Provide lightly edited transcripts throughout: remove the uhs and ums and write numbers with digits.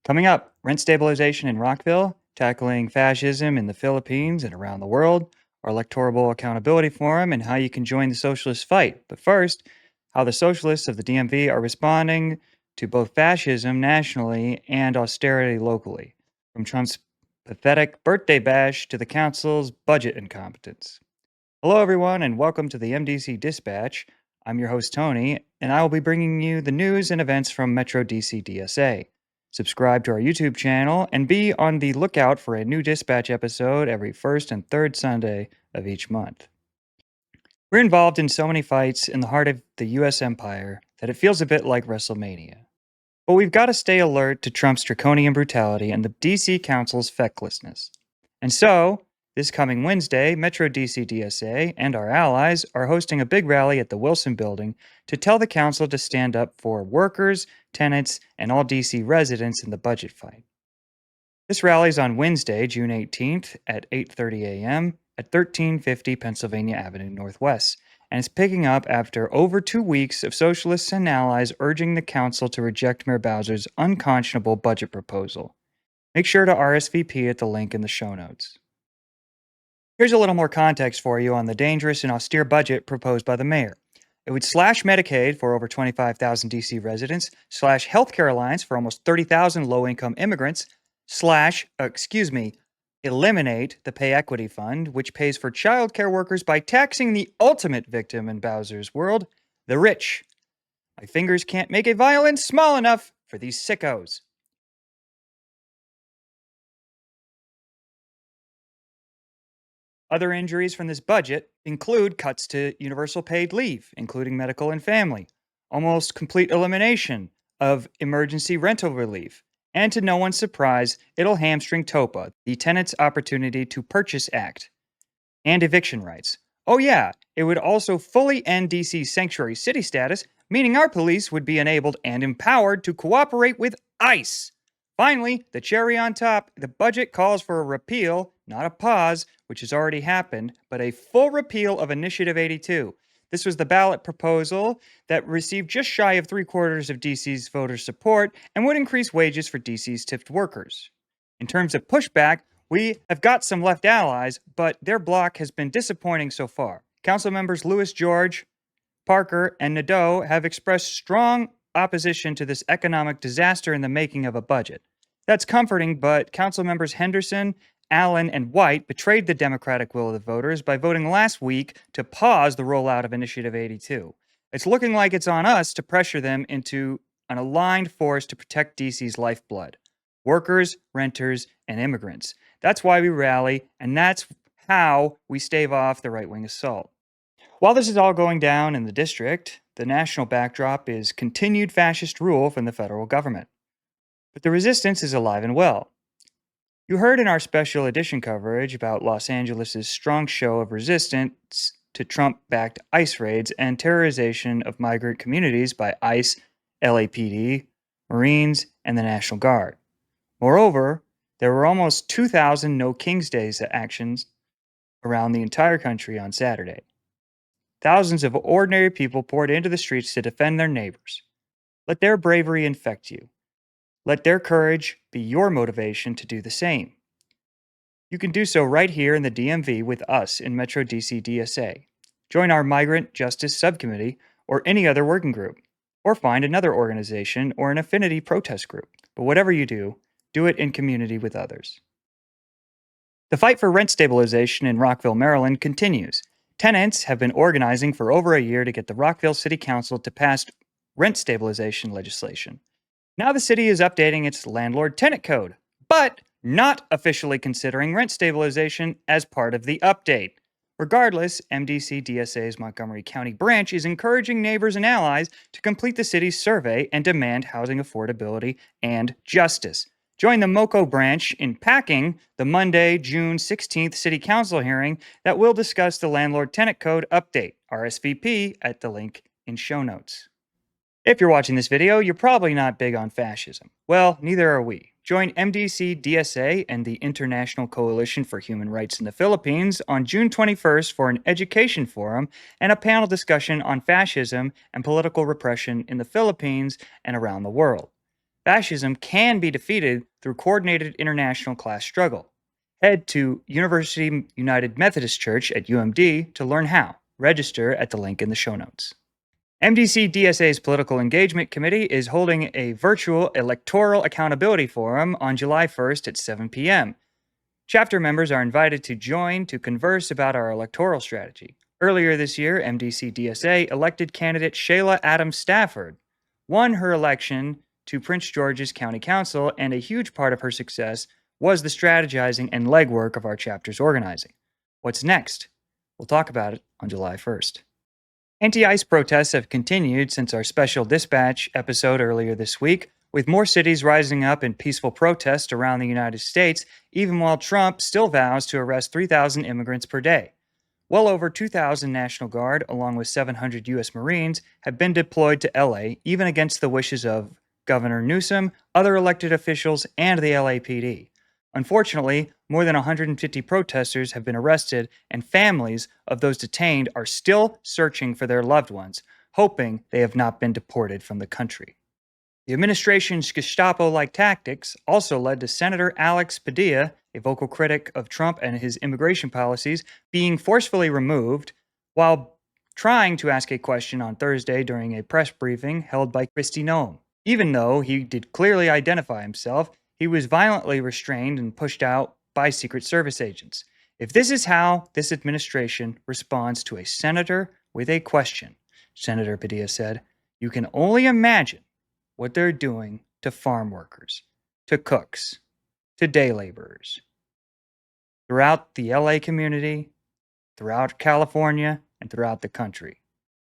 Coming up, rent stabilization in Rockville, tackling fascism in the Philippines and around the world, our electoral accountability forum, and how you can join the socialist fight. But first, how the socialists of the DMV are responding to both fascism nationally and austerity locally, from Trump's pathetic birthday bash to the council's budget incompetence. Hello, everyone, and welcome to the MDC Dispatch. I'm your host, Tony, and I will be bringing you the news and events from Metro DC DSA. Subscribe to our YouTube channel and be on the lookout for a new Dispatch episode every first and third Sunday of each month. We're involved in so many fights in the heart of the U.S. empire that it feels a bit like WrestleMania. But we've got to stay alert to Trump's draconian brutality and the DC Council's fecklessness. And so, this coming Wednesday, Metro DC DSA and our allies are hosting a big rally at the Wilson Building to tell the council to stand up for workers, tenants, and all DC residents in the budget fight. This rally is on Wednesday, June 18th at 8:30 a.m. at 1350 Pennsylvania Avenue Northwest, and it's picking up after over 2 weeks of socialists and allies urging the council to reject Mayor Bowser's unconscionable budget proposal. Make sure to RSVP at the link in the show notes. Here's a little more context for you on the dangerous and austere budget proposed by the mayor. It would slash Medicaid for over 25,000 DC residents, slash healthcare alliance for almost 30,000 low-income immigrants, eliminate the Pay Equity Fund, which pays for child care workers by taxing the ultimate victim in Bowser's world, the rich. My fingers can't make a violin small enough for these sickos. Other injuries from this budget include cuts to universal paid leave, including medical and family, almost complete elimination of emergency rental relief, and to no one's surprise, it'll hamstring TOPA, the Tenants' Opportunity to Purchase Act, and eviction rights. Oh yeah, it would also fully end DC's sanctuary city status, meaning our police would be enabled and empowered to cooperate with ICE. Finally, the cherry on top, the budget calls for a repeal, not a pause, which has already happened, but a full repeal of Initiative 82. This was the ballot proposal that received just shy of 3/4 of DC's voter support and would increase wages for DC's tipped workers. In terms of pushback, we have got some left allies, but their block has been disappointing so far. Council members Lewis George, Parker, and Nadeau have expressed strong opposition to this economic disaster in the making of a budget. That's comforting, but council members Henderson, Allen, and White betrayed the democratic will of the voters by voting last week to pause the rollout of Initiative 82. It's looking like it's on us to pressure them into an aligned force to protect DC's lifeblood: workers, renters, and immigrants. That's why we rally, and that's how we stave off the right-wing assault. While this is all going down in the district, the national backdrop is continued fascist rule from the federal government. But the resistance is alive and well. You heard in our special edition coverage about Los Angeles' strong show of resistance to Trump-backed ICE raids and terrorization of migrant communities by ICE, LAPD, Marines, and the National Guard. Moreover, there were almost 2,000 No King's Days actions around the entire country on Saturday. Thousands of ordinary people poured into the streets to defend their neighbors. Let their bravery infect you. Let their courage be your motivation to do the same. You can do so right here in the DMV with us in Metro DC DSA. Join our Migrant Justice Subcommittee or any other working group, or find another organization or an affinity protest group. But whatever you do it in community with others. The fight for rent stabilization in Rockville, Maryland continues. Tenants have been organizing for over a year to get the Rockville City Council to pass rent stabilization legislation. Now the city is updating its landlord-tenant code, but not officially considering rent stabilization as part of the update. Regardless, MDC DSA's Montgomery County branch is encouraging neighbors and allies to complete the city's survey and demand housing affordability and justice. Join the MoCo branch in packing the Monday, June 16th City Council hearing that will discuss the Landlord-Tenant Code update. RSVP at the link in show notes. If you're watching this video, you're probably not big on fascism. Well, neither are we. Join MDC DSA and the International Coalition for Human Rights in the Philippines on June 21st for an education forum and a panel discussion on fascism and political repression in the Philippines and around the world. Fascism can be defeated through coordinated international class struggle. Head to University United Methodist Church at UMD to learn how. Register at the link in the show notes. MDC DSA's Political Engagement Committee is holding a virtual electoral accountability forum on July 1st at 7 p.m. Chapter members are invited to join to converse about our electoral strategy. Earlier this year, MDC DSA elected candidate Shayla Adams Stafford, won her election to Prince George's County Council, and a huge part of her success was the strategizing and legwork of our chapter's organizing. What's next? We'll talk about it on July 1st. Anti-ICE protests have continued since our special dispatch episode earlier this week, with more cities rising up in peaceful protest around the United States, even while Trump still vows to arrest 3,000 immigrants per day. Well over 2,000 National Guard, along with 700 U.S. Marines, have been deployed to L.A., even against the wishes of Governor Newsom, other elected officials, and the LAPD. Unfortunately, more than 150 protesters have been arrested, and families of those detained are still searching for their loved ones, hoping they have not been deported from the country. The administration's Gestapo-like tactics also led to Senator Alex Padilla, a vocal critic of Trump and his immigration policies, being forcefully removed while trying to ask a question on Thursday during a press briefing held by Kristi Noem. Even though he did clearly identify himself, he was violently restrained and pushed out by Secret Service agents. If this is how this administration responds to a senator with a question, Senator Padilla said, you can only imagine what they're doing to farm workers, to cooks, to day laborers. Throughout the LA community, throughout California, and throughout the country.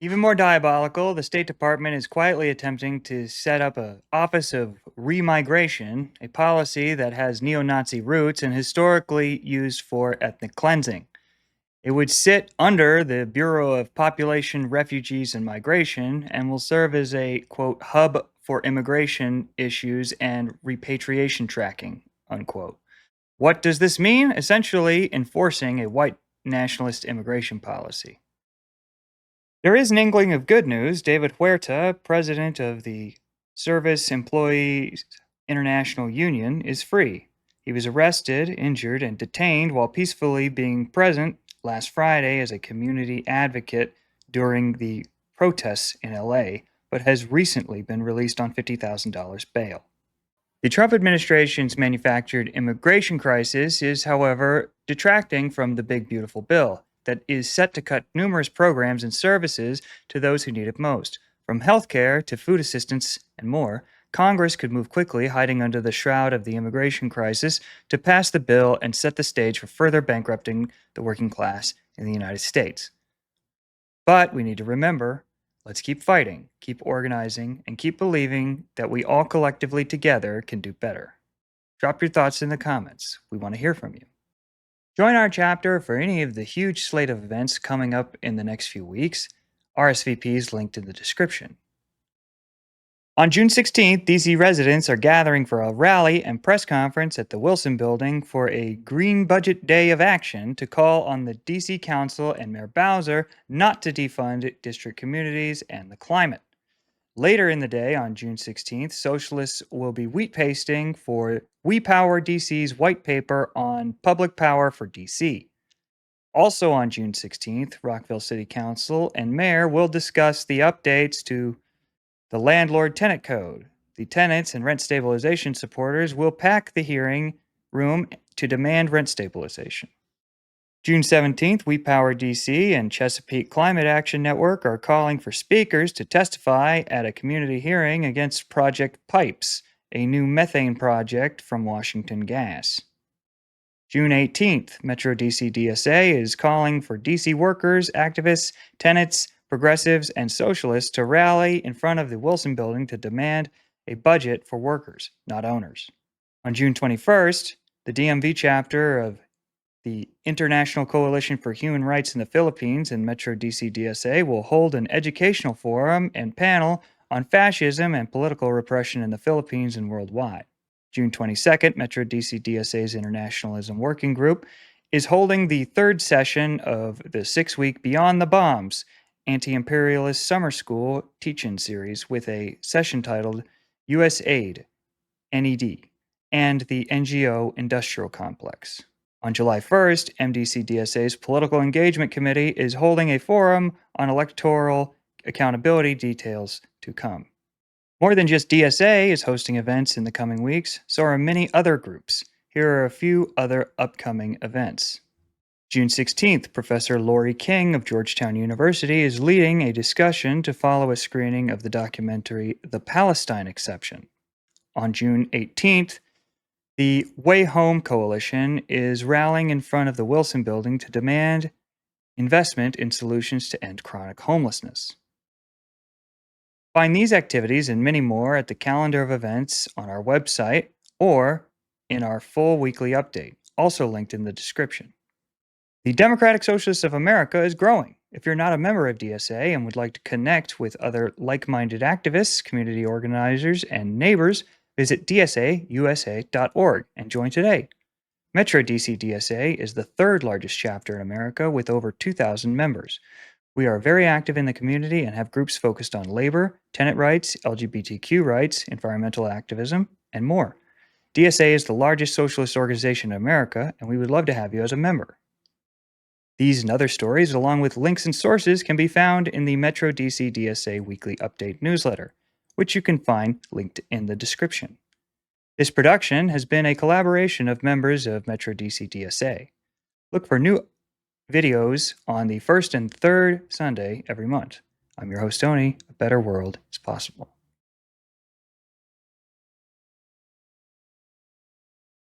Even more diabolical, the State Department is quietly attempting to set up an Office of Remigration, a policy that has neo-Nazi roots and historically used for ethnic cleansing. It would sit under the Bureau of Population, Refugees, and Migration and will serve as a, quote, hub for immigration issues and repatriation tracking, unquote. What does this mean? Essentially enforcing a white nationalist immigration policy. There is an inkling of good news. David Huerta, president of the Service Employees International Union, is free. He was arrested, injured, and detained while peacefully being present last Friday as a community advocate during the protests in LA, but has recently been released on $50,000 bail. The Trump administration's manufactured immigration crisis is, however, detracting from the Big Beautiful Bill that is set to cut numerous programs and services to those who need it most. From healthcare to food assistance and more, Congress could move quickly, hiding under the shroud of the immigration crisis, to pass the bill and set the stage for further bankrupting the working class in the United States. But we need to remember, let's keep fighting, keep organizing, and keep believing that we all collectively together can do better. Drop your thoughts in the comments. We want to hear from you. Join our chapter for any of the huge slate of events coming up in the next few weeks. RSVP is linked in the description. On June 16th, DC residents are gathering for a rally and press conference at the Wilson Building for a Green Budget Day of Action to call on the DC Council and Mayor Bowser not to defund district communities and the climate. Later in the day, on June 16th, socialists will be wheat pasting for We Power DC's white paper on public power for DC. Also on June 16th, Rockville City Council and Mayor will discuss the updates to the Landlord-Tenant Code. The tenants and rent stabilization supporters will pack the hearing room to demand rent stabilization. June 17th, We Power DC and Chesapeake Climate Action Network are calling for speakers to testify at a community hearing against Project Pipes, a new methane project from Washington Gas. June 18th, Metro DC DSA is calling for DC workers, activists, tenants, progressives, and socialists to rally in front of the Wilson Building to demand a budget for workers, not owners. On June 21st, the DMV chapter of the International Coalition for Human Rights in the Philippines and Metro DC DSA will hold an educational forum and panel on fascism and political repression in the Philippines and worldwide. June 22nd, Metro DC DSA's Internationalism Working Group is holding the third session of the 6-week Beyond the Bombs Anti-Imperialist Summer School teach-in series with a session titled U.S. Aid, NED, and the NGO Industrial Complex. On July 1st, MDC DSA's Political Engagement Committee is holding a forum on electoral accountability, details to come. More than just DSA is hosting events in the coming weeks, so are many other groups. Here are a few other upcoming events. June 16th, Professor Lori King of Georgetown University is leading a discussion to follow a screening of the documentary The Palestine Exception. On June 18th, the Way Home Coalition is rallying in front of the Wilson Building to demand investment in solutions to end chronic homelessness. Find these activities and many more at the calendar of events on our website or in our full weekly update, also linked in the description. The Democratic Socialists of America is growing. If you're not a member of DSA and would like to connect with other like-minded activists, community organizers, and neighbors, visit dsausa.org and join today. Metro DC DSA is the third largest chapter in America with over 2,000 members. We are very active in the community and have groups focused on labor, tenant rights, LGBTQ rights, environmental activism, and more. DSA is the largest socialist organization in America, and we would love to have you as a member. These and other stories, along with links and sources, can be found in the Metro DC DSA Weekly Update newsletter, which you can find linked in the description. This production has been a collaboration of members of Metro DC DSA. Look for new videos on the first and third Sunday every month. I'm your host, Tony. A better world is possible.